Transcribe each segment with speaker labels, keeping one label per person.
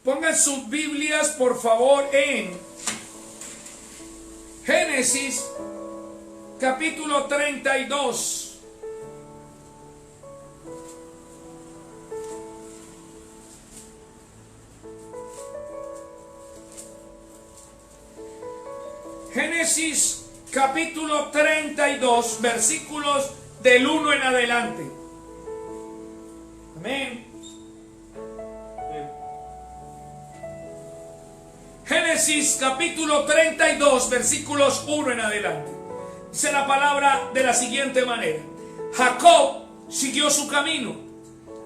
Speaker 1: Pongan sus Biblias, por favor, en Génesis capítulo 32. Génesis capítulo 32, versículos del 1 en adelante. Amén. Génesis capítulo 32, versículos 1 en adelante. Dice la palabra de la siguiente manera: Jacob siguió su camino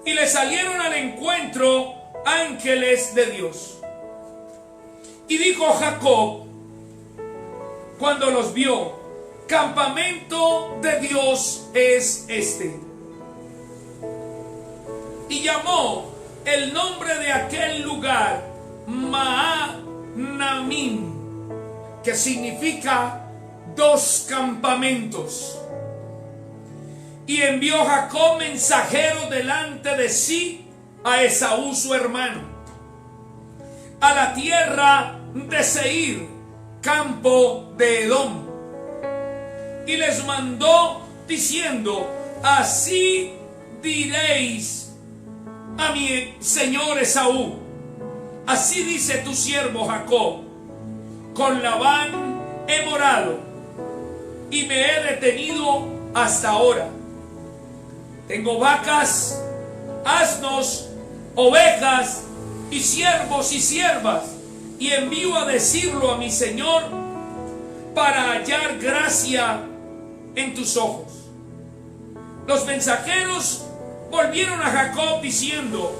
Speaker 1: y le salieron al encuentro ángeles de Dios. Y dijo Jacob cuando los vio: campamento de Dios es este. Y llamó el nombre de aquel lugar Mahanamim, que significa dos campamentos. Y envió Jacob mensajeros delante de sí a Esaú su hermano, a la tierra de Seir, campo de Edom, y les mandó diciendo: así diréis a mi señor Esaú: así dice tu siervo Jacob, con Labán he morado y me he detenido hasta ahora. Tengo vacas, asnos, ovejas y siervos y siervas, y envío a decirlo a mi señor para hallar gracia en tus ojos. Los mensajeros volvieron a Jacob diciendo: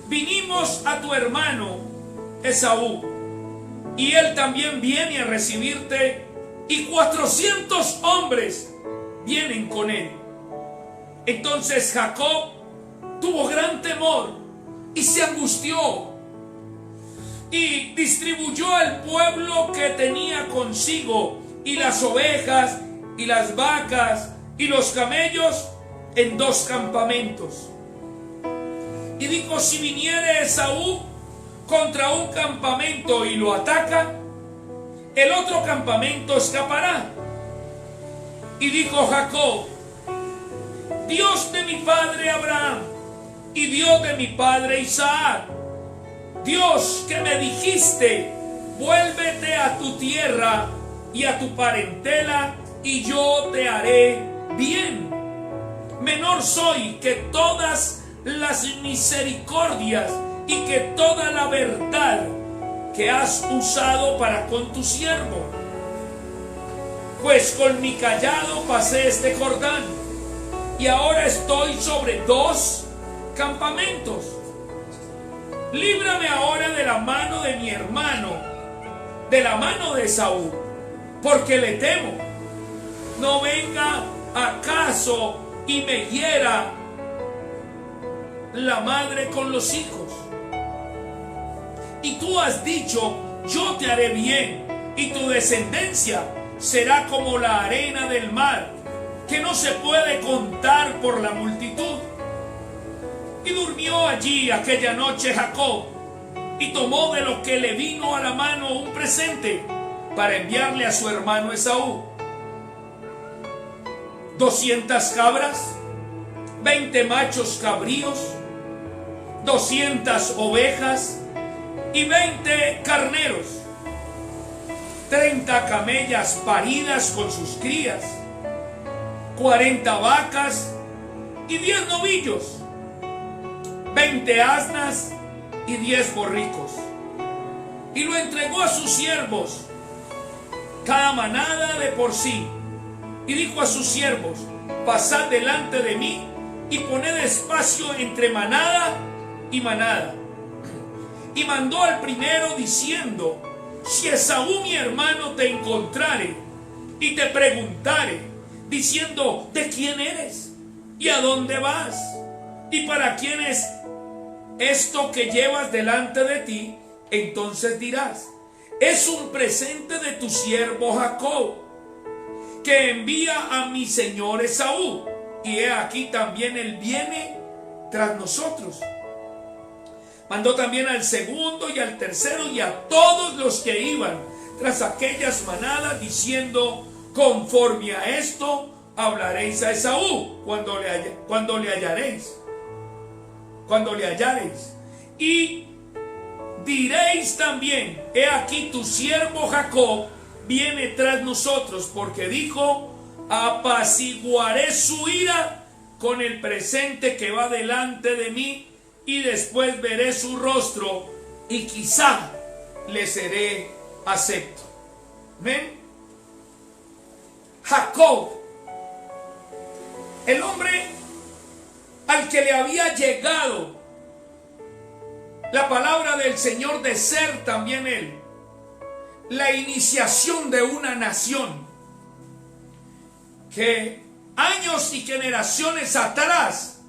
Speaker 1: vinimos a tu hermano Esaú, y él también viene a recibirte, y 400 hombres vienen con él. Entonces Jacob tuvo gran temor y se angustió, y distribuyó al pueblo que tenía consigo, y las ovejas, y las vacas, y los camellos, en dos campamentos. Y dijo: si viniere Esaú contra un campamento y lo ataca, el otro campamento escapará. Y dijo Jacob: Dios de mi padre Abraham y Dios de mi padre Isaac, Dios que me dijiste: vuélvete a tu tierra y a tu parentela, y yo te haré bien. Menor soy que todas las misericordias y que toda la verdad que has usado para con tu siervo, pues con mi cayado pasé este Jordán, y ahora estoy sobre dos campamentos. Líbrame ahora de la mano de mi hermano, de la mano de Esaú, porque le temo. No venga acaso y me hiera la madre con los hijos. Y tú has dicho: yo te haré bien, y tu descendencia será como la arena del mar, que no se puede contar por la multitud. Y durmió allí aquella noche Jacob, y tomó de lo que le vino a la mano un presente para enviarle a su hermano Esaú: 200 cabras, 20 machos cabríos, 200 ovejas y 20 carneros, 30 camellas paridas con sus crías, 40 vacas y 10 novillos, 20 asnas y 10 borricos. Y lo entregó a sus siervos, cada manada de por sí. Y dijo a sus siervos: pasad delante de mí y poned espacio entre manada y manada. Y mandó al primero diciendo: si Esaú mi hermano te encontrare y te preguntare, diciendo: ¿de quién eres? ¿Y a dónde vas? ¿Y para quién es esto que llevas delante de ti? Entonces dirás: es un presente de tu siervo Jacob, que envía a mi señor Esaú, y he aquí también él viene tras nosotros. Mandó también al segundo y al tercero y a todos los que iban tras aquellas manadas, diciendo: conforme a esto hablaréis a Esaú cuando le hallaréis. Y diréis también: he aquí tu siervo Jacob viene tras nosotros, porque dijo: apaciguaré su ira con el presente que va delante de mí, y después veré su rostro, y quizá le seré acepto. ¿Ven? Jacob, el hombre al que le había llegado la palabra del Señor de ser también él la iniciación de una nación, que años y generaciones atrás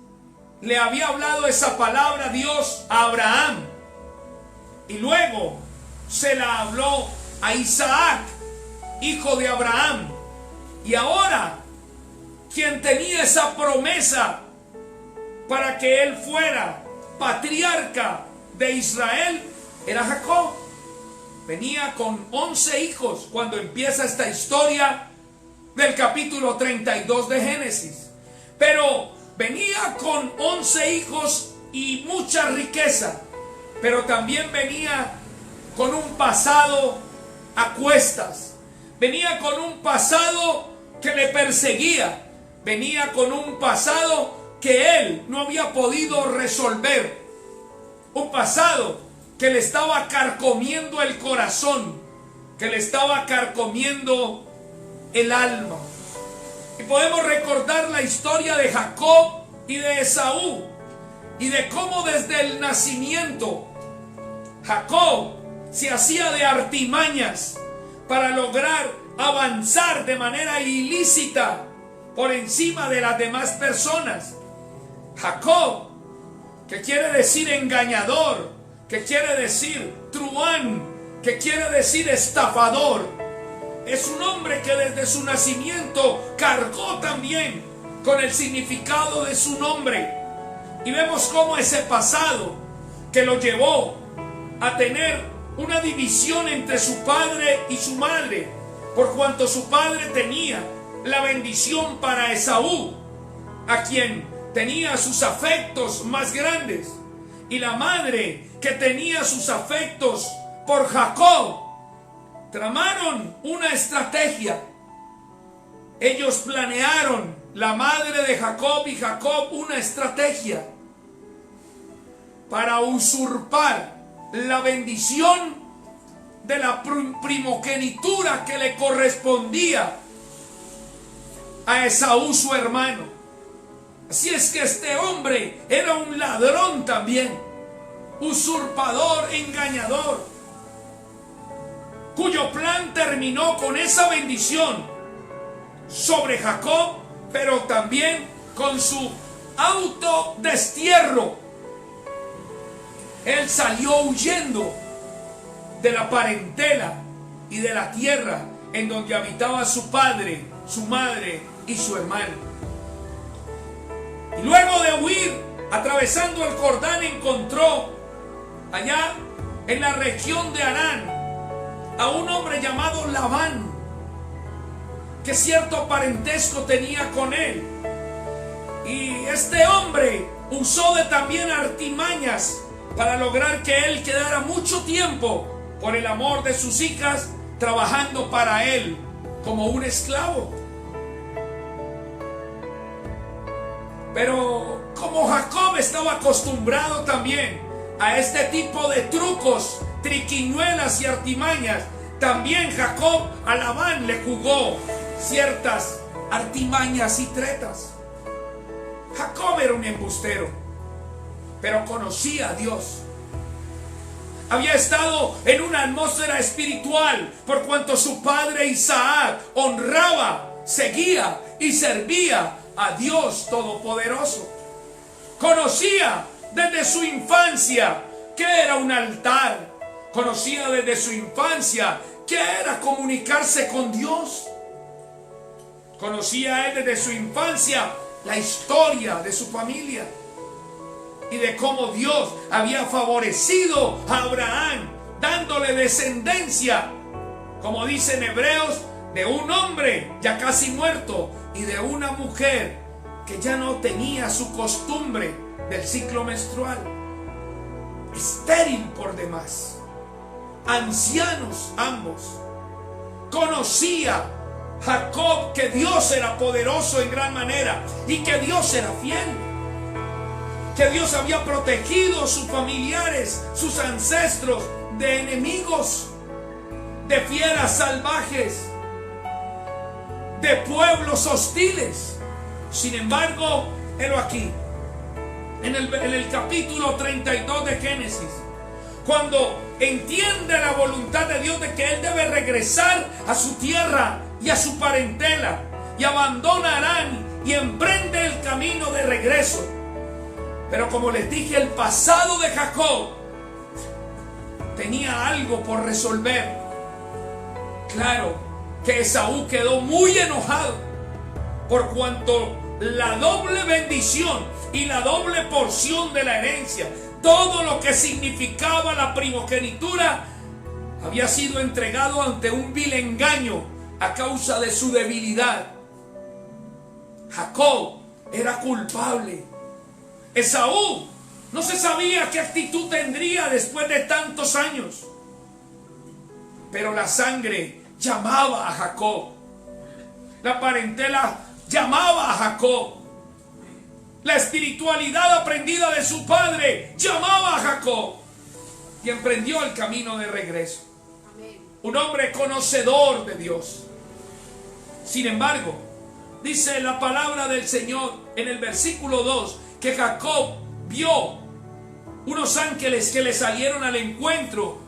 Speaker 1: le había hablado esa palabra Dios a Abraham, y luego se la habló a Isaac, hijo de Abraham, y ahora quien tenía esa promesa para que él fuera patriarca de Israel era Jacob. Venía con 11 hijos cuando empieza esta historia del capítulo 32 de Génesis, pero venía con 11 hijos y mucha riqueza, pero también venía con un pasado a cuestas, venía con un pasado que le perseguía, venía con un pasado que él no había podido resolver, un pasado que le estaba carcomiendo el corazón, que le estaba carcomiendo el alma. Y podemos recordar la historia de Jacob y de Esaú, y de cómo desde el nacimiento Jacob se hacía de artimañas para lograr avanzar de manera ilícita por encima de las demás personas. Jacob, que quiere decir engañador, que quiere decir truán, que quiere decir estafador, es un hombre que desde su nacimiento cargó también con el significado de su nombre. Y vemos cómo ese pasado que lo llevó a tener una división entre su padre y su madre, por cuanto su padre tenía la bendición para Esaú, a quien tenía sus afectos más grandes, y la madre que tenía sus afectos por Jacob, tramaron una estrategia. Ellos planearon, la madre de Jacob y Jacob, una estrategia para usurpar la bendición de la primogenitura que le correspondía a Esaú, su hermano. Así es que este hombre era un ladrón también, usurpador, engañador, cuyo plan terminó con esa bendición sobre Jacob, pero también con su autodestierro. Él salió huyendo de la parentela y de la tierra en donde habitaba su padre, su madre y su hermano. Y luego de huir, atravesando el Jordán, encontró allá en la región de Harán a un hombre llamado Labán, que cierto parentesco tenía con él. Y este hombre usó de también artimañas para lograr que él quedara mucho tiempo, por el amor de sus hijas, trabajando para él como un esclavo. Pero como Jacob estaba acostumbrado también a este tipo de trucos, triquiñuelas y artimañas, también Jacob a Labán le jugó ciertas artimañas y tretas. Jacob era un embustero, pero conocía a Dios. Había estado en una atmósfera espiritual, por cuanto su padre Isaac honraba, seguía y servía a Dios Todopoderoso. Conocía desde su infancia qué era un altar. Conocía desde su infancia qué era comunicarse con Dios. Conocía él desde su infancia la historia de su familia. y de cómo Dios había favorecido a Abraham, dándole descendencia, como dicen Hebreos, de un hombre ya casi muerto y de una mujer que ya no tenía su costumbre del ciclo menstrual, estéril por demás, ancianos ambos. Conocía Jacob que Dios era poderoso en gran manera y que Dios era fiel, que Dios había protegido a sus familiares, sus ancestros, de enemigos, de fieras salvajes, de pueblos hostiles. Sin embargo, helo aquí, en el capítulo 32 de Génesis, cuando entiende la voluntad de Dios de que él debe regresar a su tierra y a su parentela, y abandona Harán y emprende el camino de regreso. Pero como les dije, el pasado de Jacob tenía algo por resolver. Claro que Esaú quedó muy enojado por cuanto la doble bendición y la doble porción de la herencia, todo lo que significaba la primogenitura, había sido entregado ante un vil engaño a causa de su debilidad. Jacob era culpable. Esaú no se sabía qué actitud tendría después de tantos años, pero la sangre llamaba a Jacob, la parentela llamaba a Jacob, la espiritualidad aprendida de su padre llamaba a Jacob, y emprendió el camino de regreso. Un hombre conocedor de Dios. Sin embargo, dice la palabra del Señor en el versículo 2 que Jacob vio unos ángeles que le salieron al encuentro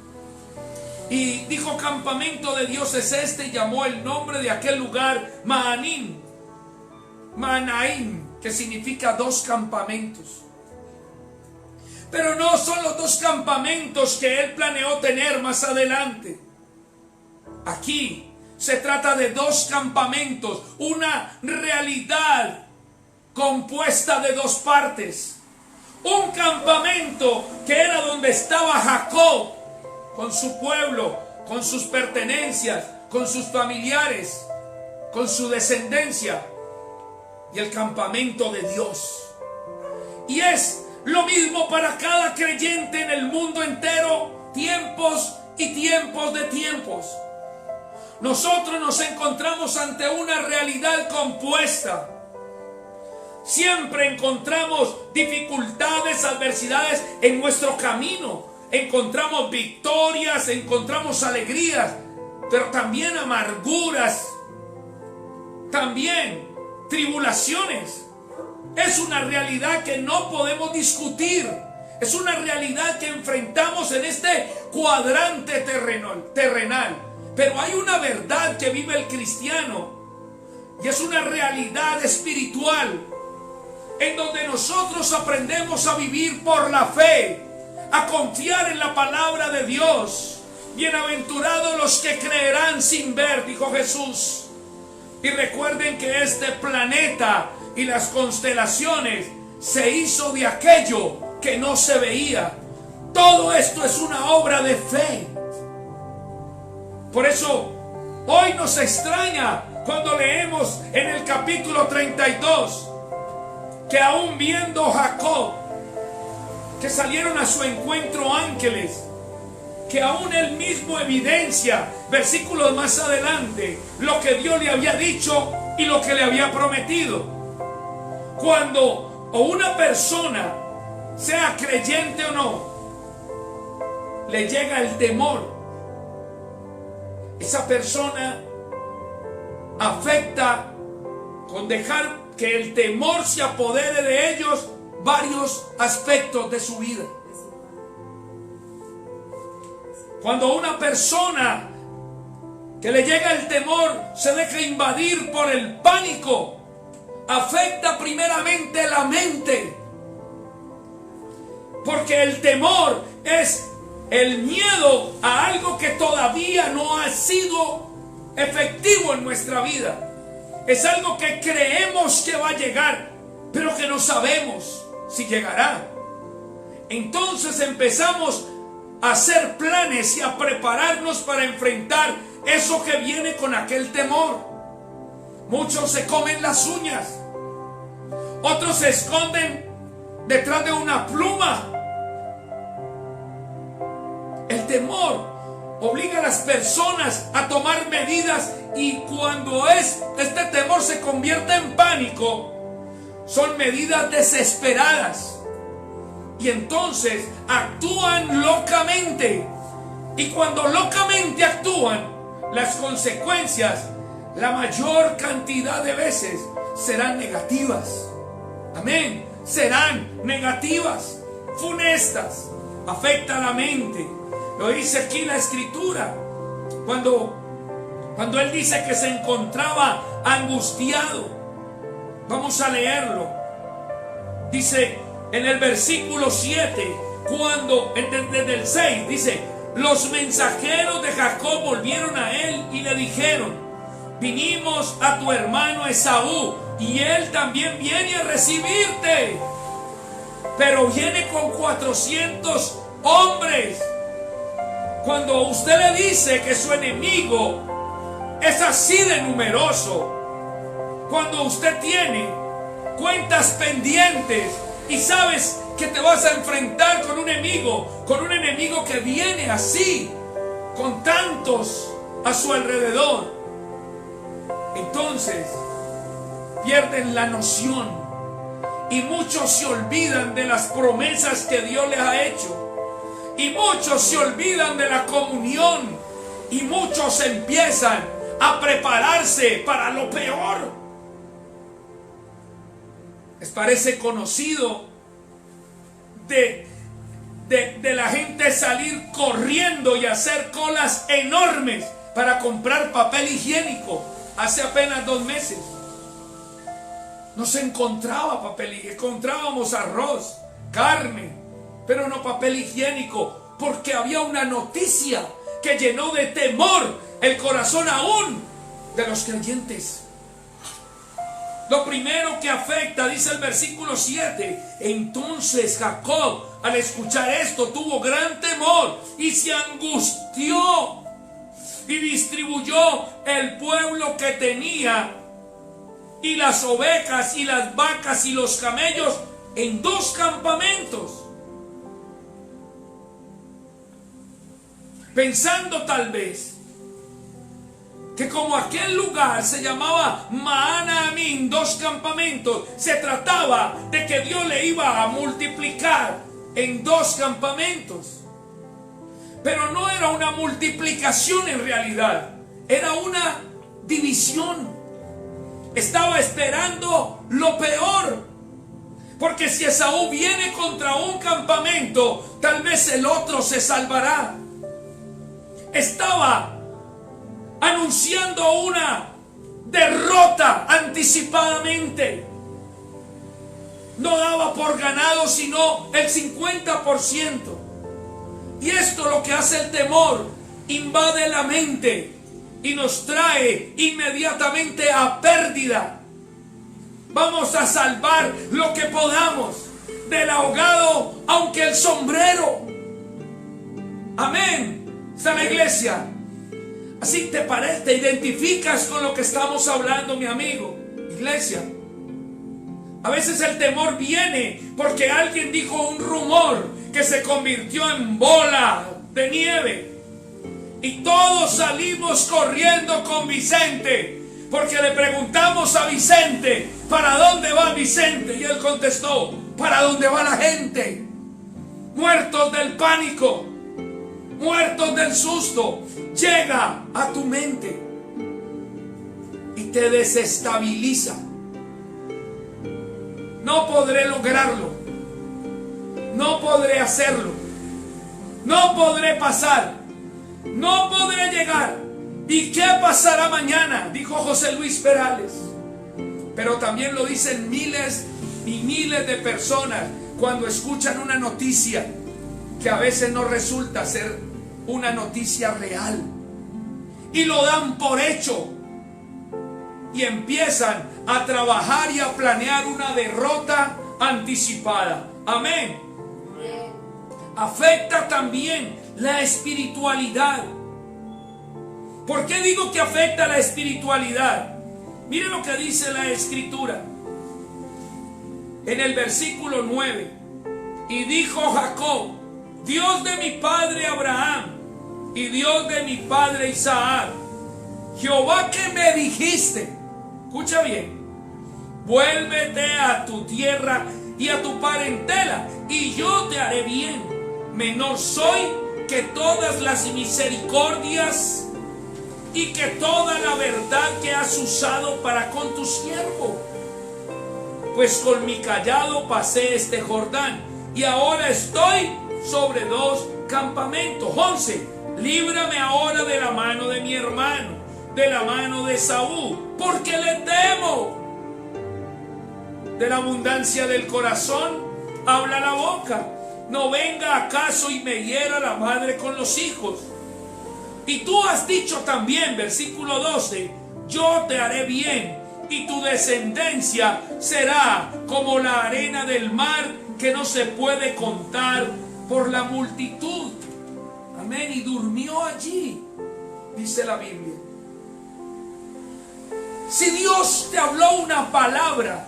Speaker 1: y dijo: campamento de Dios es este, y llamó el nombre de aquel lugar Mahanaim, que significa dos campamentos. Pero no son los dos campamentos que él planeó tener más adelante. Aquí se trata de dos campamentos, una realidad compuesta de dos partes. Un campamento que era donde estaba Jacob, con su pueblo, con sus pertenencias, con sus familiares, con su descendencia, y el campamento de Dios. Y es lo mismo para cada creyente en el mundo entero, tiempos y tiempos de tiempos. Nosotros nos encontramos ante una realidad compuesta. Siempre encontramos dificultades, adversidades en nuestro camino. Encontramos victorias, encontramos alegrías, pero también amarguras, también tribulaciones. Es una realidad que no podemos discutir. Es una realidad que enfrentamos en este cuadrante terrenal. Pero hay una verdad que vive el cristiano, y es una realidad espiritual, en donde nosotros aprendemos a vivir por la fe, a confiar en la palabra de Dios. Bienaventurados los que creerán sin ver, dijo Jesús. Y recuerden que este planeta y las constelaciones se hizo de aquello que no se veía. Todo esto es una obra de fe. Por eso hoy nos extraña cuando leemos en el capítulo 32 que aún viendo Jacob que salieron a su encuentro ángeles, que aún él mismo evidencia versículos más adelante lo que Dios le había dicho y lo que le había prometido. Cuando una persona, sea creyente o no, le llega el temor, esa persona afecta con dejar que el temor se apodere de ellos varios aspectos de su vida. Cuando una persona que le llega el temor se deja invadir por el pánico, afecta primeramente la mente, porque el temor es el miedo a algo que todavía no ha sido efectivo en nuestra vida. Es algo que creemos que va a llegar, pero que no sabemos si llegará. entonces empezamos a hacer planes y a prepararnos para enfrentar eso que viene con aquel temor. Muchos se comen las uñas, otros se esconden detrás de una pluma. El temor obliga a las personas a tomar medidas, y cuando este temor se convierte en pánico, son medidas desesperadas, y entonces actúan locamente. Y cuando locamente actúan, las consecuencias, la mayor cantidad de veces, serán negativas. Amén. Serán negativas, funestas, afecta a la mente. Lo dice aquí la escritura, cuando él dice que se encontraba angustiado. Vamos a leerlo. Dice en el versículo 7, desde el 6, dice: los mensajeros de Jacob volvieron a él y le dijeron: vinimos a tu hermano Esaú, y él también viene a recibirte, pero viene con 400 hombres. Cuando usted le dice que su enemigo es así de numeroso, cuando usted tiene cuentas pendientes y sabes que te vas a enfrentar con un enemigo que viene así, con tantos a su alrededor, entonces pierden la noción, y muchos se olvidan de las promesas que Dios les ha hecho. Y muchos se olvidan de la comunión, y muchos empiezan a prepararse para lo peor. Les parece conocido de la gente salir corriendo y hacer colas enormes para comprar papel higiénico. Hace apenas 2 meses no se encontraba papel higiénico, encontrábamos arroz, carne, pero no papel higiénico, porque había una noticia que llenó de temor el corazón aún de los creyentes. Lo primero que afecta, dice el versículo 7, entonces Jacob, al escuchar esto, tuvo gran temor y se angustió, y distribuyó el pueblo que tenía, y las ovejas y las vacas y los camellos, en 2 campamentos. Pensando tal vez que como aquel lugar se llamaba Mahanamim, 2 campamentos, se trataba de que Dios le iba a multiplicar en 2 campamentos. Pero no era una multiplicación en realidad, era una división. Estaba esperando lo peor, porque si Esaú viene contra un campamento, tal vez el otro se salvará. Estaba anunciando una derrota anticipadamente. No daba por ganado sino el 50%. Y esto lo que hace el temor: invade la mente y nos trae inmediatamente a pérdida. Vamos a salvar lo que podamos, del ahogado aunque el sombrero. Amén. Está la iglesia. Así te identificas con lo que estamos hablando, mi amigo. Iglesia, a veces el temor viene porque alguien dijo un rumor que se convirtió en bola de nieve, y todos salimos corriendo con Vicente, porque le preguntamos a Vicente: ¿para dónde va Vicente? Y él contestó: ¿para dónde va la gente? Muertos del pánico, muertos del susto. Llega a tu mente y te desestabiliza. No podré lograrlo, no podré hacerlo, no podré pasar, no podré llegar. ¿Y qué pasará mañana?, dijo José Luis Perales. Pero también lo dicen miles y miles de personas cuando escuchan una noticia que a veces no resulta ser una noticia real, y lo dan por hecho y empiezan a trabajar y a planear una derrota anticipada. Amén. afecta también la espiritualidad. ¿Por qué digo que afecta la espiritualidad? Mire lo que dice la Escritura en el versículo 9. Y dijo Jacob: Dios de mi padre Abraham y Dios de mi padre Isaac, Jehová que me dijiste, escucha bien, vuélvete a tu tierra y a tu parentela, y yo te haré bien. Menor soy que todas las misericordias y que toda la verdad que has usado para con tu siervo. Pues con mi callado pasé este Jordán, y ahora estoy sobre 2 campamentos. 11. Líbrame ahora de la mano de mi hermano, de la mano de Saúl, porque le temo. De la abundancia del corazón habla la boca. No venga acaso y me hiera la madre con los hijos. Y tú has dicho también, versículo 12, yo te haré bien, y tu descendencia será como la arena del mar, que no se puede contar por la multitud. Amén. Y durmió allí, dice la Biblia. Si Dios te habló una palabra,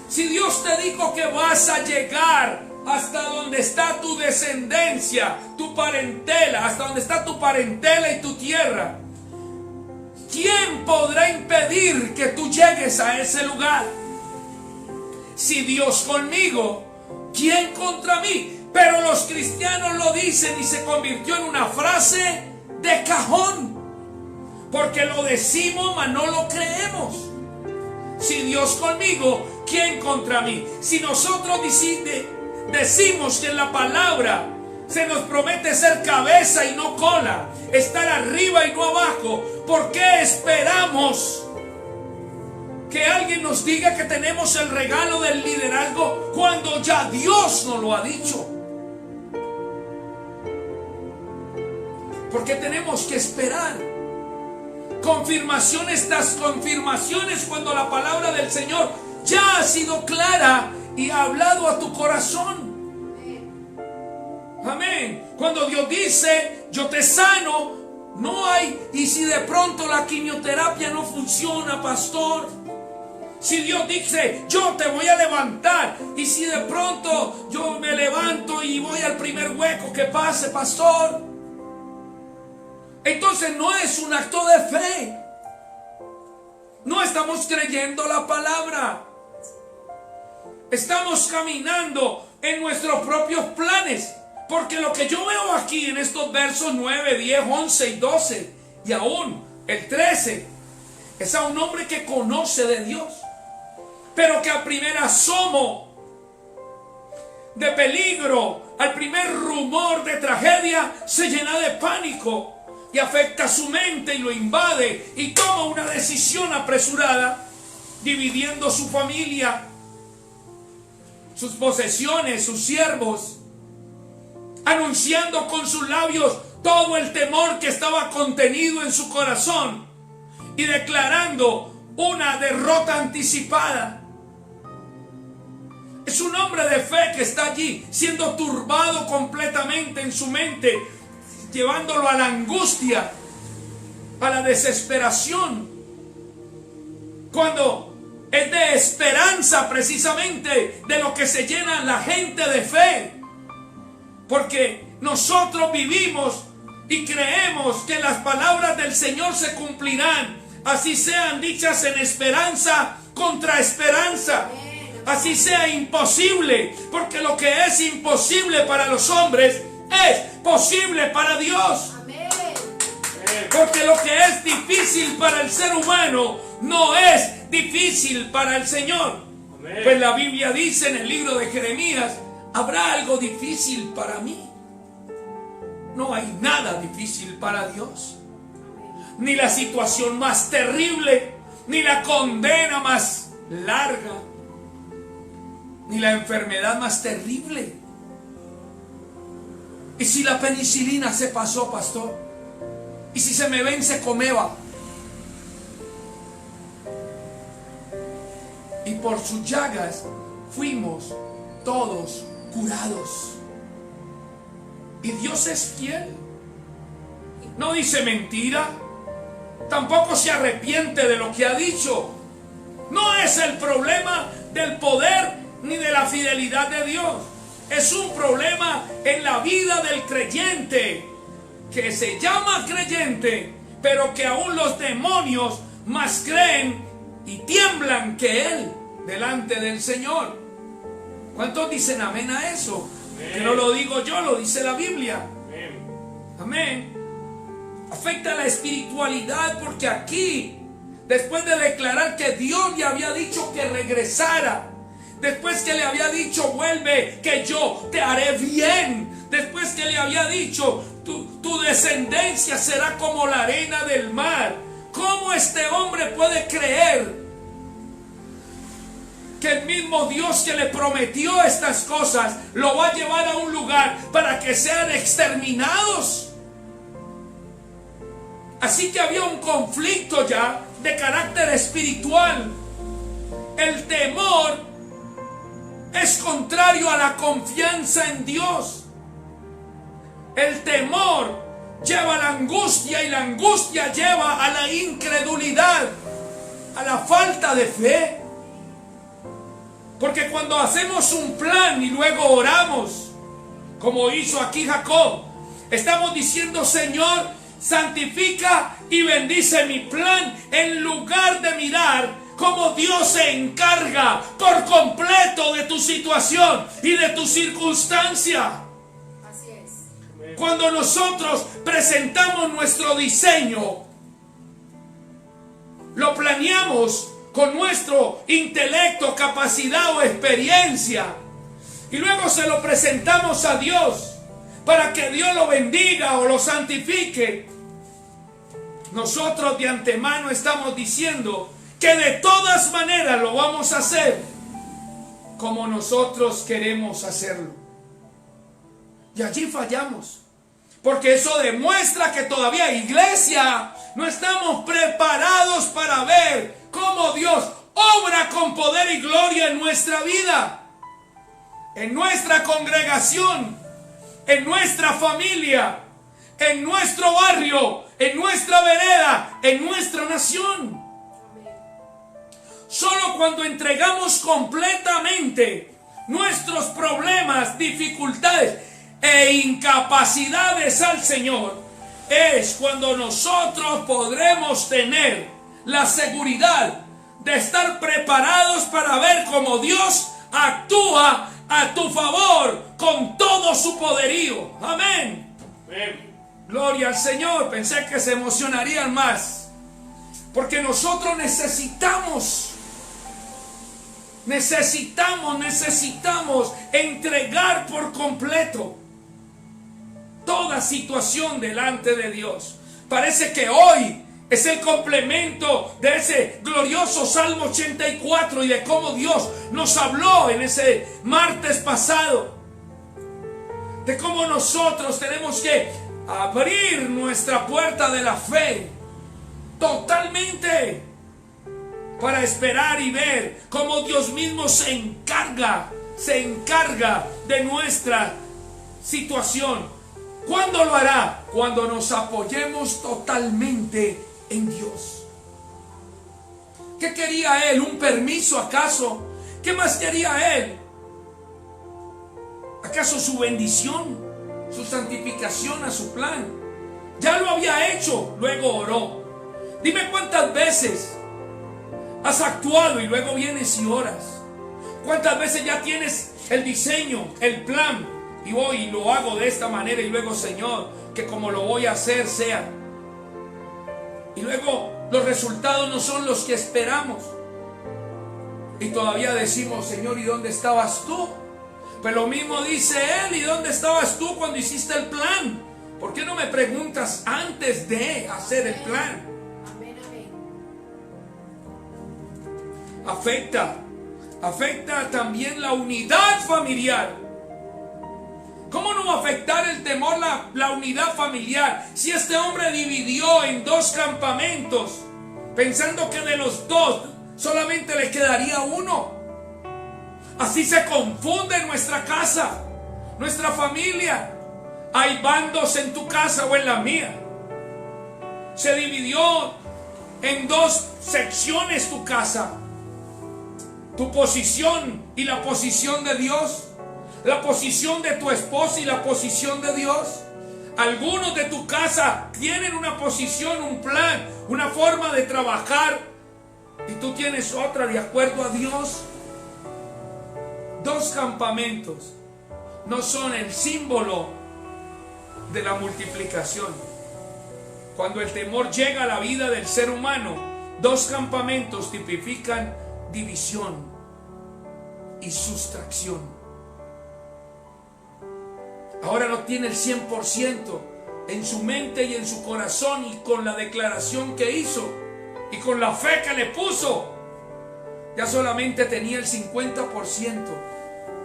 Speaker 1: si Dios te dijo que vas a llegar hasta donde está tu descendencia, tu parentela, hasta donde está tu parentela y tu tierra, ¿quién podrá impedir que tú llegues a ese lugar? Si Dios conmigo, ¿quién contra mí? Pero los cristianos lo dicen y se convirtió en una frase de cajón, porque lo decimos mas no lo creemos. Si Dios conmigo, ¿quién contra mí? Si nosotros decimos que en la palabra se nos promete ser cabeza y no cola, estar arriba y no abajo, ¿por qué esperamos que alguien nos diga que tenemos el regalo del liderazgo cuando ya Dios nos lo ha dicho? Porque tenemos que esperar confirmaciones tras confirmaciones cuando la palabra del Señor ya ha sido clara y ha hablado a tu corazón. Amén. Cuando Dios dice yo te sano, no hay, y si de pronto la quimioterapia no funciona, pastor. Si Dios dice yo te voy a levantar, y si de pronto yo me levanto y voy al primer hueco que pase, pastor, entonces no es un acto de fe. No estamos creyendo la palabra. Estamos caminando en nuestros propios planes. Porque lo que yo veo aquí en estos versos 9, 10, 11 y 12 y aún el 13 es a un hombre que conoce de Dios, pero que al primer asomo de peligro, al primer rumor de tragedia, se llena de pánico y afecta su mente y lo invade y toma una decisión apresurada, dividiendo su familia, sus posesiones, sus siervos, anunciando con sus labios todo el temor que estaba contenido en su corazón y declarando una derrota anticipada. Es un hombre de fe que está allí siendo turbado completamente en su mente, llevándolo a la angustia, a la desesperación, cuando es de esperanza precisamente de lo que se llena la gente de fe. Porque nosotros vivimos y creemos que las palabras del Señor se cumplirán, así sean dichas en esperanza contra esperanza, así sea imposible, porque lo que es imposible para los hombres es posible para Dios. Porque lo que es difícil para el ser humano no es difícil para el Señor. Pues la Biblia dice en el libro de Jeremías: ¿habrá algo difícil para mí? No hay nada difícil para Dios. Ni la situación más terrible, ni la condena más larga, ni la enfermedad más terrible. ¿Y si la penicilina se pasó, pastor? ¿Y si se me vence Comeva? Y por sus llagas fuimos todos curados. Y Dios es fiel. No dice mentira. Tampoco se arrepiente de lo que ha dicho. No es el problema del poder ni de la fidelidad de Dios. Es un problema en la vida del creyente, que se llama creyente, pero que aún los demonios más creen y tiemblan que él delante del Señor. ¿Cuántos dicen amén a eso? Amén. Que no lo digo yo, lo dice la Biblia. Amén. Amén. Afecta la espiritualidad, porque aquí, después de declarar que Dios le había dicho que regresara, después que le había dicho vuelve, que yo te haré bien, después que le había dicho tu descendencia será como la arena del mar, ¿cómo este hombre puede creer que el mismo Dios que le prometió estas cosas lo va a llevar a un lugar para que sean exterminados? Así que había un conflicto ya de carácter espiritual. El temor es contrario a la confianza en Dios. El temor lleva a la angustia, y la angustia lleva a la incredulidad, a la falta de fe. Porque cuando hacemos un plan y luego oramos, como hizo aquí Jacob, estamos diciendo: Señor, santifica y bendice mi plan, en lugar de mirar cómo Dios se encarga por completo de tu situación y de tu circunstancia.
Speaker 2: Así es.
Speaker 1: Cuando nosotros presentamos nuestro diseño, lo planeamos con nuestro intelecto, capacidad o experiencia, y luego se lo presentamos a Dios para que Dios lo bendiga o lo santifique. Nosotros de antemano estamos diciendo que de todas maneras lo vamos a hacer como nosotros queremos hacerlo. Y allí fallamos, porque eso demuestra que todavía, iglesia, no estamos preparados para ver cómo Dios obra con poder y gloria en nuestra vida, en nuestra congregación, en nuestra familia, en nuestro barrio, en nuestra vereda, en nuestra nación. Solo cuando entregamos completamente nuestros problemas, dificultades e incapacidades al Señor, es cuando nosotros podremos tener la seguridad de estar preparados para ver cómo Dios actúa a tu favor con todo su poderío. Amén. Amén. Gloria al Señor. Pensé que se emocionarían más, porque nosotros necesitamos entregar por completo toda situación delante de Dios. Parece que hoy es el complemento de ese glorioso Salmo 84 y de cómo Dios nos habló en ese martes pasado, de cómo nosotros tenemos que abrir nuestra puerta de la fe totalmente para esperar y ver cómo Dios mismo se encarga de nuestra situación. ¿Cuándo lo hará? Cuando nos apoyemos totalmente en Dios. ¿Qué quería él? ¿Un permiso acaso? ¿Qué más quería él? ¿Acaso su bendición? ¿Su santificación a su plan? Ya lo había hecho, luego oró. Dime cuántas veces has actuado y luego vienes y oras. ¿Cuántas veces ya tienes el diseño, el plan, y voy y lo hago de esta manera, y luego, Señor, que como lo voy a hacer sea? Y luego los resultados no son los que esperamos, y todavía decimos: Señor, ¿y dónde estabas tú? Pues lo mismo dice él: ¿y dónde estabas tú cuando hiciste el plan? ¿Por qué no me preguntas antes de hacer el plan?
Speaker 2: Amén, amén.
Speaker 1: Afecta también la unidad familiar. ¿Cómo no va a afectar el temor la unidad familiar si este hombre dividió en dos campamentos, pensando que de los dos solamente le quedaría uno? Así se confunde nuestra casa, nuestra familia. Hay bandos en tu casa o en la mía. Se dividió en dos secciones tu casa. Tu posición y la posición de Dios. La posición de tu esposa y la posición de Dios. Algunos de tu casa tienen una posición, un plan, una forma de trabajar, y tú tienes otra de acuerdo a Dios. Dos campamentos no son el símbolo de la multiplicación. Cuando el temor llega a la vida del ser humano, dos campamentos tipifican división y sustracción. Ahora no tiene el 100% en su mente y en su corazón, y con la declaración que hizo y con la fe que le puso, ya solamente tenía el 50%.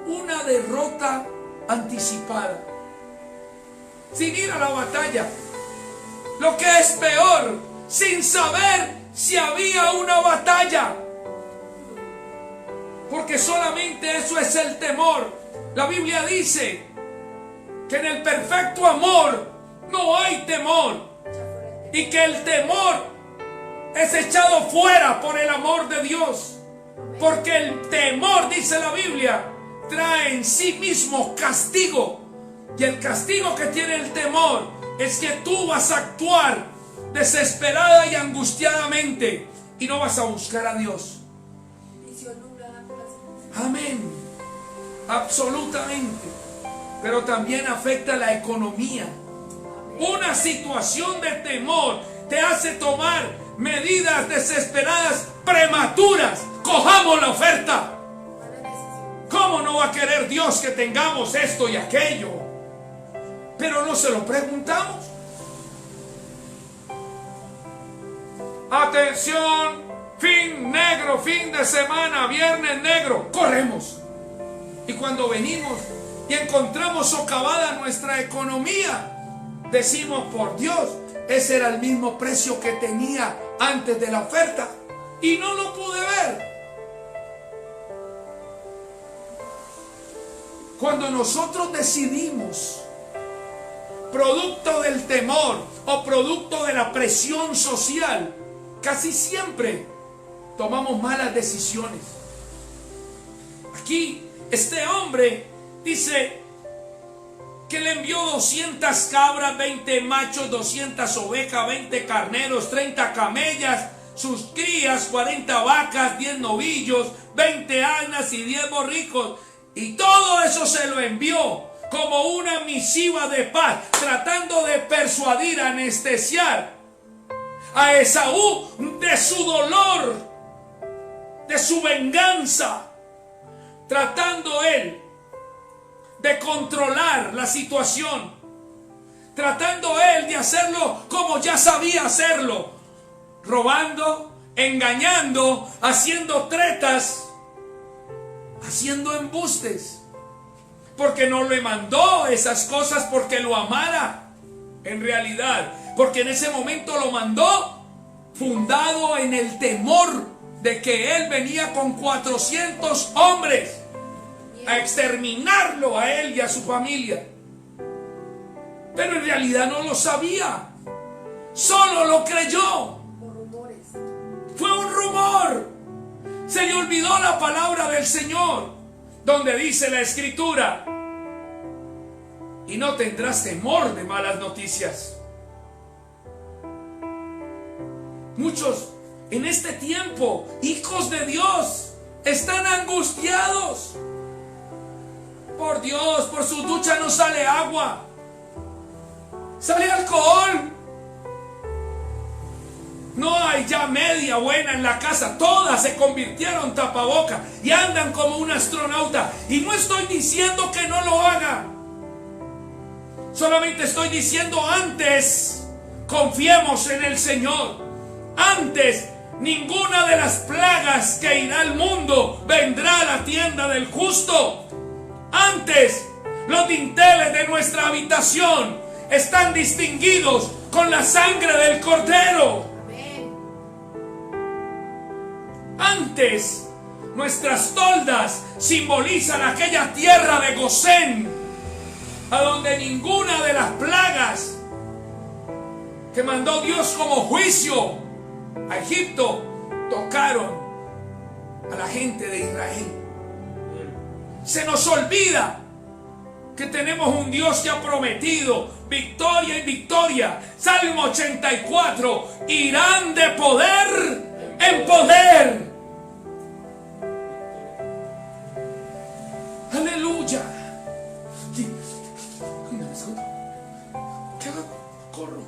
Speaker 1: Una derrota anticipada, sin ir a la batalla. Lo que es peor, sin saber si había una batalla, porque solamente eso es el temor. La Biblia dice que en el perfecto amor no hay temor, y que el temor es echado fuera por el amor de Dios, porque el temor, dice la Biblia, trae en sí mismo castigo, y el castigo que tiene el temor es que tú vas a actuar desesperada y angustiadamente y no vas a buscar a Dios. Amén, absolutamente. Pero también afecta la economía. Una situación de temor te hace tomar medidas desesperadas, prematuras. Cojamos la oferta. ¿Cómo no va a querer Dios que tengamos esto y aquello? Pero no se lo preguntamos. Atención, fin negro, fin de semana, viernes negro. Corremos. Y cuando venimos y encontramos socavada nuestra economía, decimos: por Dios, ese era el mismo precio que tenía antes de la oferta y no lo pude ver. Cuando nosotros decidimos, producto del temor o producto de la presión social, casi siempre tomamos malas decisiones. Aquí este hombre dice que le envió 200 cabras, 20 machos, 200 ovejas, 20 carneros, 30 camellas, sus crías, 40 vacas, 10 novillos, 20 asnas y 10 borricos. Y todo eso se lo envió como una misiva de paz, tratando de persuadir, anestesiar a Esaú de su dolor, de su venganza, tratando él de controlar la situación, tratando él de hacerlo como ya sabía hacerlo, robando, engañando, haciendo tretas, haciendo embustes, porque no le mandó esas cosas porque lo amara, en realidad, porque en ese momento lo mandó fundado en el temor de que él venía con 400 hombres a exterminarlo a él y a su familia. Pero en realidad no lo sabía, solo lo creyó. Fue un rumor. Se le olvidó la palabra del Señor, donde dice la Escritura: y no tendrás temor de malas noticias. Muchos en este tiempo, hijos de Dios, están angustiados. Por Dios, por su ducha no sale agua, sale alcohol. No hay ya media buena en la casa, todas se convirtieron tapabocas y andan como un astronauta. Y no estoy diciendo que no lo haga, solamente estoy diciendo: antes confiemos en el Señor. Antes, ninguna de las plagas que irá al mundo vendrá a la tienda del justo. Antes, los dinteles de nuestra habitación están distinguidos con la sangre del Cordero. Antes, nuestras toldas simbolizan aquella tierra de Gosén, a donde ninguna de las plagas que mandó Dios como juicio a Egipto tocaron a la gente de Israel. Se nos olvida que tenemos un Dios que ha prometido victoria y victoria. Salmo 84, irán de poder en poder. Aleluya. ¿Qué hago? Corro.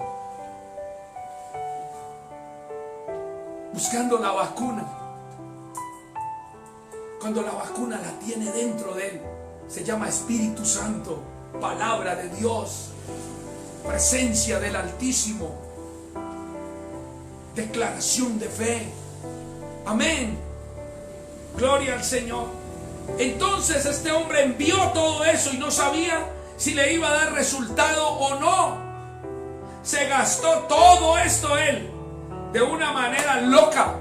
Speaker 1: Buscando la vacuna. Cuando la vacuna la tiene dentro de él, se llama Espíritu Santo, palabra de Dios, presencia del Altísimo, declaración de fe. Amén. Gloria al Señor. Entonces este hombre envió todo eso y no sabía si le iba a dar resultado o no. Se gastó todo esto él de una manera loca,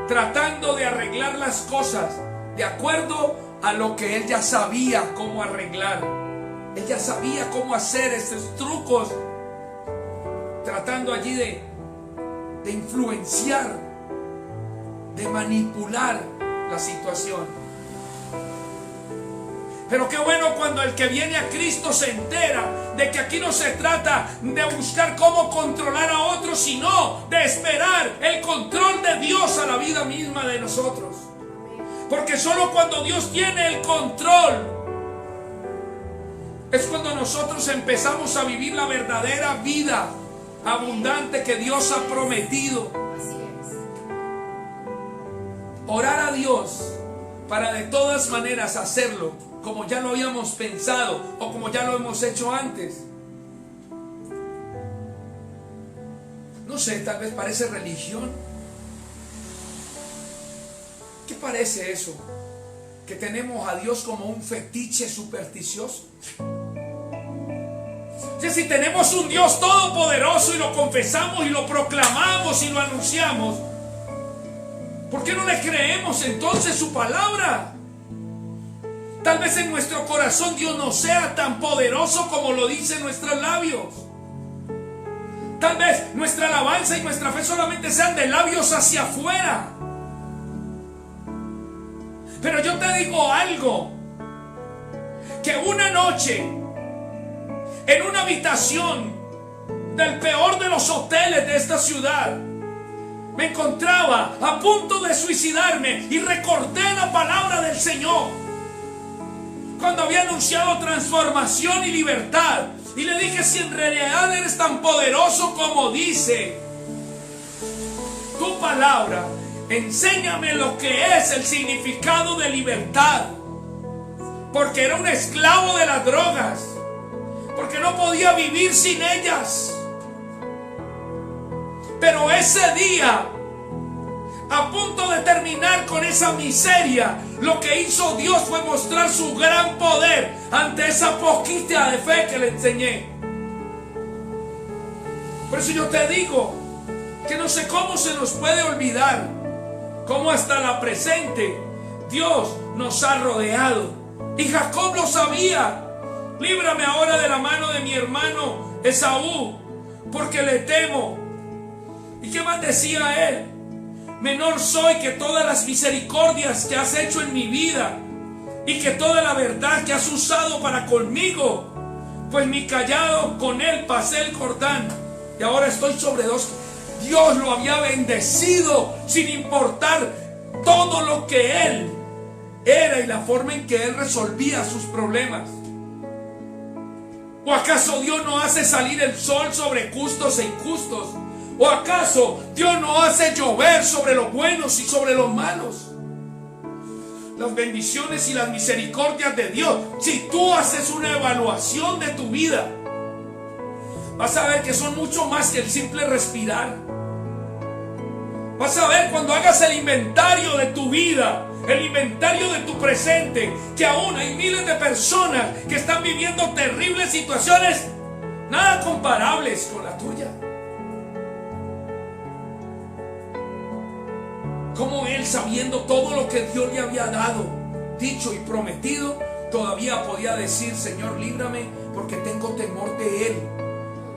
Speaker 1: tratando de arreglar las cosas de acuerdo a lo que él ya sabía cómo arreglar. Él ya sabía cómo hacer estos trucos, tratando allí de influenciar, de manipular la situación. Pero qué bueno cuando el que viene a Cristo se entera de que aquí no se trata de buscar cómo controlar a otros, sino de esperar el control de Dios a la vida misma de nosotros. Porque solo cuando Dios tiene el control es cuando nosotros empezamos a vivir la verdadera vida abundante que Dios ha prometido. Orar a Dios para de todas maneras hacerlo como ya lo habíamos pensado o como ya lo hemos hecho antes. No sé, tal vez parece religión. ¿Qué parece eso? Que tenemos a Dios como un fetiche supersticioso. O sea, si tenemos un Dios todopoderoso y lo confesamos y lo proclamamos y lo anunciamos, ¿por qué no le creemos entonces su palabra? Tal vez en nuestro corazón Dios no sea tan poderoso como lo dicen nuestros labios. Tal vez nuestra alabanza y nuestra fe solamente sean de labios hacia afuera. Pero yo te digo algo, que una noche en una habitación del peor de los hoteles de esta ciudad, me encontraba a punto de suicidarme y recordé la palabra del Señor cuando había anunciado transformación y libertad, y le dije: si en realidad eres tan poderoso como dice tu palabra, enséñame lo que es el significado de libertad. Porque era un esclavo de las drogas, porque no podía vivir sin ellas. Pero ese día, a punto de terminar con esa miseria, lo que hizo Dios fue mostrar su gran poder ante esa poquita de fe que le enseñé. Por eso yo te digo que no sé cómo se nos puede olvidar cómo hasta la presente Dios nos ha rodeado. Y Jacob lo sabía. Líbrame ahora de la mano de mi hermano Esaú, porque le temo. ¿Y qué más decía él? Menor soy que todas las misericordias que has hecho en mi vida, y que toda la verdad que has usado para conmigo. Pues mi callado con él pasé el Jordán, y ahora estoy sobre dos. Dios lo había bendecido sin importar todo lo que él era y la forma en que él resolvía sus problemas. ¿O acaso Dios no hace salir el sol sobre justos e injustos? ¿O acaso Dios no hace llover sobre los buenos y sobre los malos? Las bendiciones y las misericordias de Dios, si tú haces una evaluación de tu vida, vas a ver que son mucho más que el simple respirar. Vas a ver cuando hagas el inventario de tu vida, el inventario de tu presente, que aún hay miles de personas que están viviendo terribles situaciones, nada comparables con la tuya. Como él, sabiendo todo lo que Dios le había dado, dicho y prometido, todavía podía decir: Señor, líbrame porque tengo temor de Él.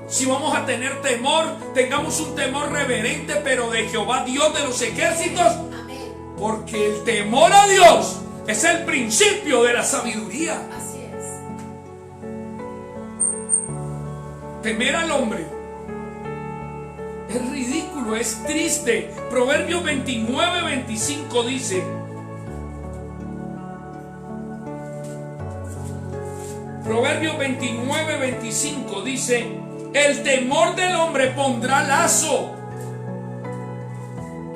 Speaker 1: Si vamos a tener temor, tengamos un temor reverente, pero de Jehová, Dios de los ejércitos.
Speaker 2: Amén.
Speaker 1: Porque el temor a Dios es el principio de la sabiduría.
Speaker 2: Así es.
Speaker 1: Temer al hombre es ridículo, es triste. Proverbios 29:25 dice: Proverbios 29:25 dice: el temor del hombre pondrá lazo.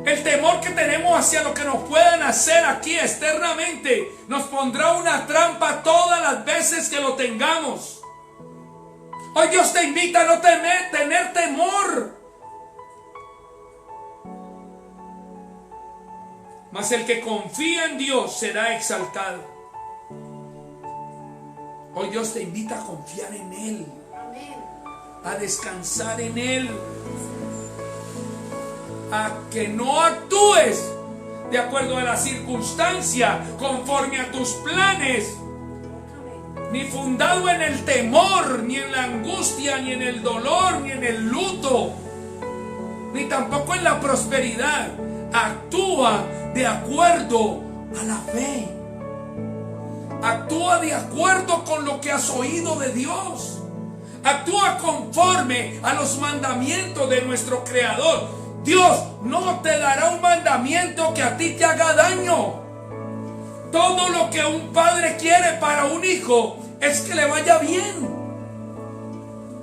Speaker 1: El temor que tenemos hacia lo que nos puedan hacer aquí externamente nos pondrá una trampa todas las veces que lo tengamos. Hoy Dios te invita a no tener temor. Mas el que confía en Dios será exaltado. Hoy Dios te invita a confiar en Él, a descansar en Él, a que no actúes de acuerdo a la circunstancia, conforme a tus planes, ni fundado en el temor, ni en la angustia, ni en el dolor, ni en el luto, ni tampoco en la prosperidad. Actúa de acuerdo a la fe. Actúa de acuerdo con lo que has oído de Dios. Actúa conforme a los mandamientos de nuestro Creador. Dios no te dará un mandamiento que a ti te haga daño. Todo lo que un padre quiere para un hijo es que le vaya bien.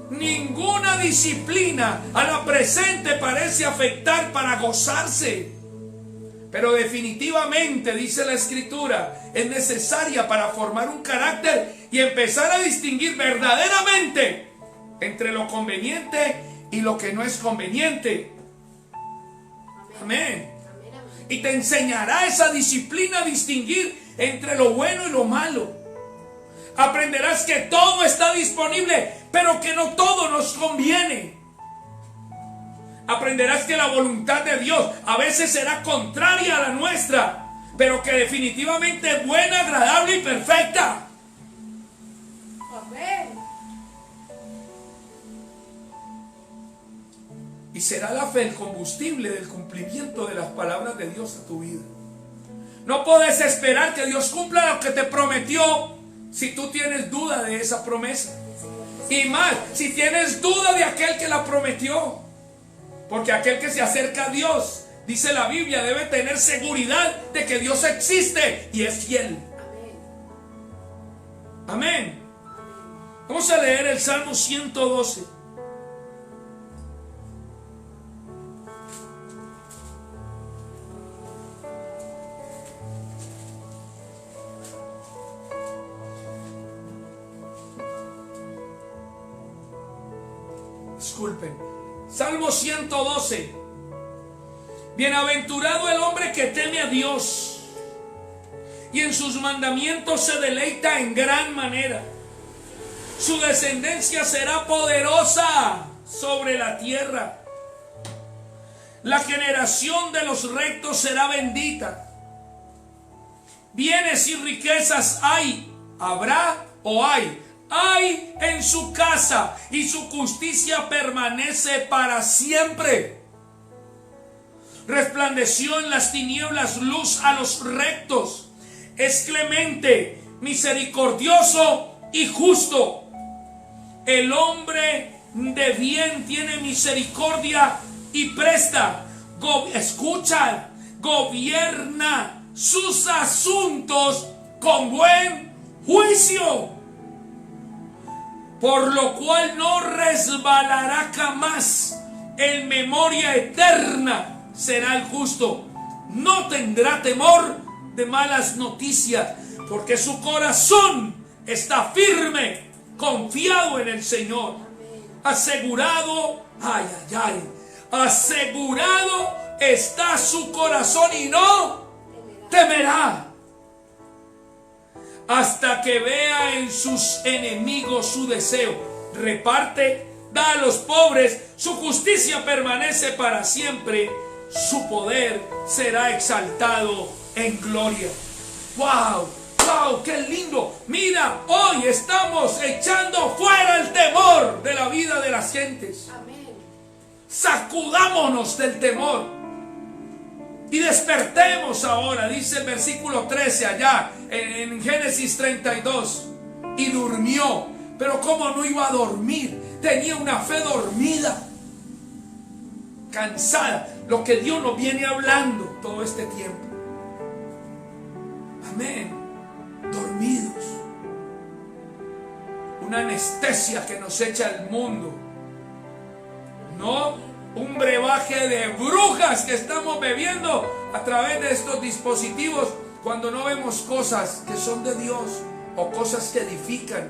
Speaker 1: Ninguna disciplina a la presente parece afectar para gozarse. Pero definitivamente, dice la Escritura, es necesaria para formar un carácter y empezar a distinguir verdaderamente entre lo conveniente y lo que no es conveniente. Amén. Y te enseñará esa disciplina a distinguir entre lo bueno y lo malo. Aprenderás que todo está disponible, pero que no todo nos conviene. Aprenderás que la voluntad de Dios a veces será contraria a la nuestra, pero que definitivamente es buena, agradable y perfecta.
Speaker 2: Amén.
Speaker 1: Y será la fe el combustible del cumplimiento de las palabras de Dios a tu vida. No puedes esperar que Dios cumpla lo que te prometió si tú tienes duda de esa promesa. Y más, si tienes duda de aquel que la prometió. Porque aquel que se acerca a Dios, dice la Biblia, debe tener seguridad de que Dios existe y es fiel. Amén. Vamos a leer el Salmo 112. Disculpen. Salmo 112. Bienaventurado el hombre que teme a Dios y en sus mandamientos se deleita en gran manera. Su descendencia será poderosa sobre la tierra. La generación de los rectos será bendita. Bienes y riquezas hay, habrá o hay en su casa, y su justicia permanece para siempre. Resplandeció en las tinieblas luz a los rectos. Es clemente, misericordioso y justo. El hombre de bien tiene misericordia y presta. Escucha, gobierna sus asuntos con buen juicio. Por lo cual no resbalará jamás. En memoria eterna será el justo. No tendrá temor de malas noticias, porque su corazón está firme, confiado en el Señor. Asegurado, asegurado está su corazón y no temerá. Hasta que vea en sus enemigos su deseo. Reparte, da a los pobres, su justicia permanece para siempre, su poder será exaltado en gloria. ¡Wow! ¡Wow! ¡Qué lindo! Mira, hoy estamos echando fuera el temor de la vida de las gentes.
Speaker 2: Amén.
Speaker 1: Sacudámonos del temor y despertemos ahora, dice el versículo 13 allá en Génesis 32. Y durmió. Pero ¿cómo no iba a dormir? Tenía una fe dormida, cansada. Lo que Dios nos viene hablando todo este tiempo. Amén. Dormidos. Una anestesia que nos echa el mundo. No un brebaje de brujas que estamos bebiendo a través de estos dispositivos cuando no vemos cosas que son de Dios o cosas que edifican.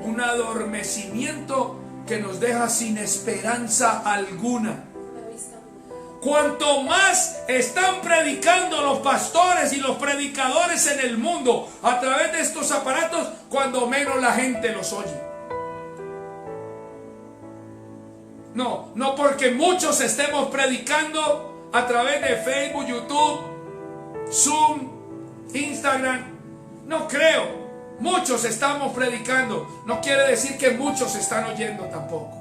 Speaker 1: Un adormecimiento que nos deja sin esperanza alguna. Cuanto más están predicando los pastores y los predicadores en el mundo a través de estos aparatos, cuando menos la gente los oye. No porque muchos estemos predicando a través de Facebook, YouTube, Zoom, Instagram. No creo. Muchos estamos predicando. No quiere decir que muchos están oyendo tampoco.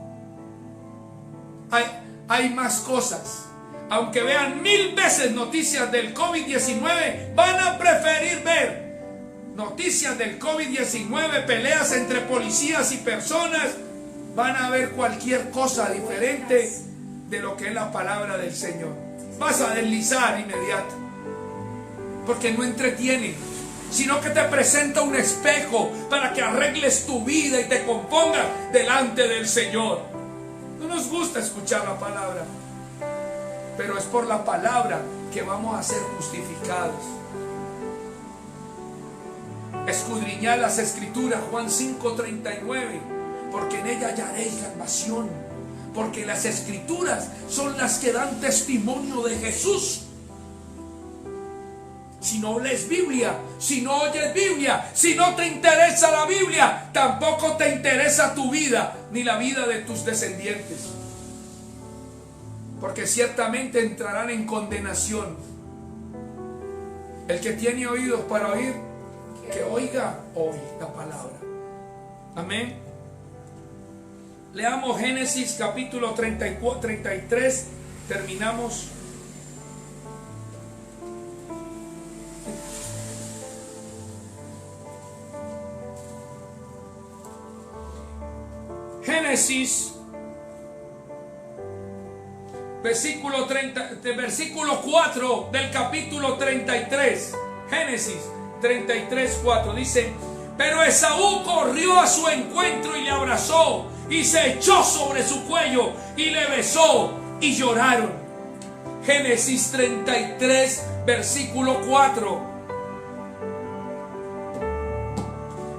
Speaker 1: Hay más cosas. Aunque vean 1000 veces noticias del COVID-19, van a preferir ver noticias del COVID-19, peleas entre policías y personas. Van a ver cualquier cosa diferente de lo que es la palabra del Señor. Vas a deslizar inmediato, porque no entretiene, sino que te presenta un espejo para que arregles tu vida y te compongas delante del Señor. No nos gusta escuchar la palabra, pero es por la palabra que vamos a ser justificados. Escudriñad las Escrituras, Juan 5:39, porque en ella hallaréis salvación, porque las Escrituras son las que dan testimonio de Jesús. Si no lees Biblia, si no oyes Biblia, si no te interesa la Biblia, tampoco te interesa tu vida, ni la vida de tus descendientes. Porque ciertamente entrarán en condenación. El que tiene oídos para oír, que oiga hoy la palabra. Amén. Leamos Génesis capítulo 34, 33. Terminamos. Génesis versículo 4 del capítulo 33. Génesis 33, 4 dice: pero Esaú corrió a su encuentro y le abrazó y se echó sobre su cuello y le besó y lloraron. Génesis 33, versículo 4.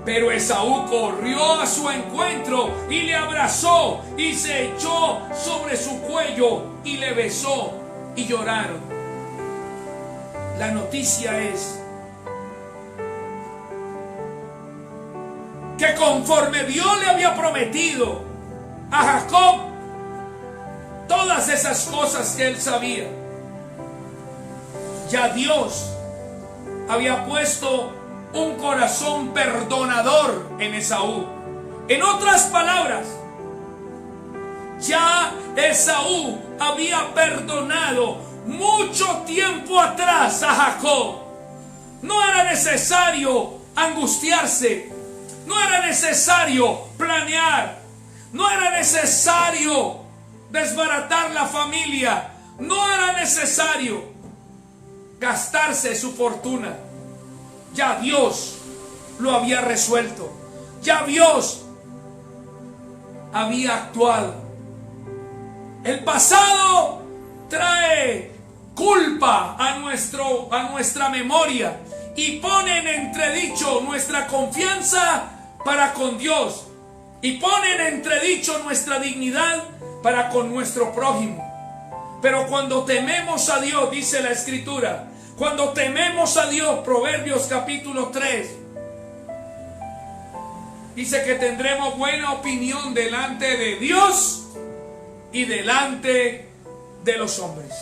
Speaker 1: Pero Esaú corrió a su encuentro y le abrazó y se echó sobre su cuello y le besó y lloraron. La noticia es que conforme Dios le había prometido a Jacob todas esas cosas que él sabía, ya Dios había puesto un corazón perdonador en Esaú. En otras palabras, ya Esaú había perdonado mucho tiempo atrás a Jacob. No era necesario angustiarse, no era necesario planear, no era necesario desbaratar la familia, no era necesario gastarse su fortuna. Ya Dios lo había resuelto. Ya Dios había actuado. El pasado trae culpa a nuestra memoria y pone en entredicho nuestra confianza para con Dios y pone en entredicho nuestra dignidad para con nuestro prójimo. Pero cuando tememos a Dios, dice la Escritura, cuando tememos a Dios, Proverbios capítulo 3, dice que tendremos buena opinión delante de Dios y delante de los hombres.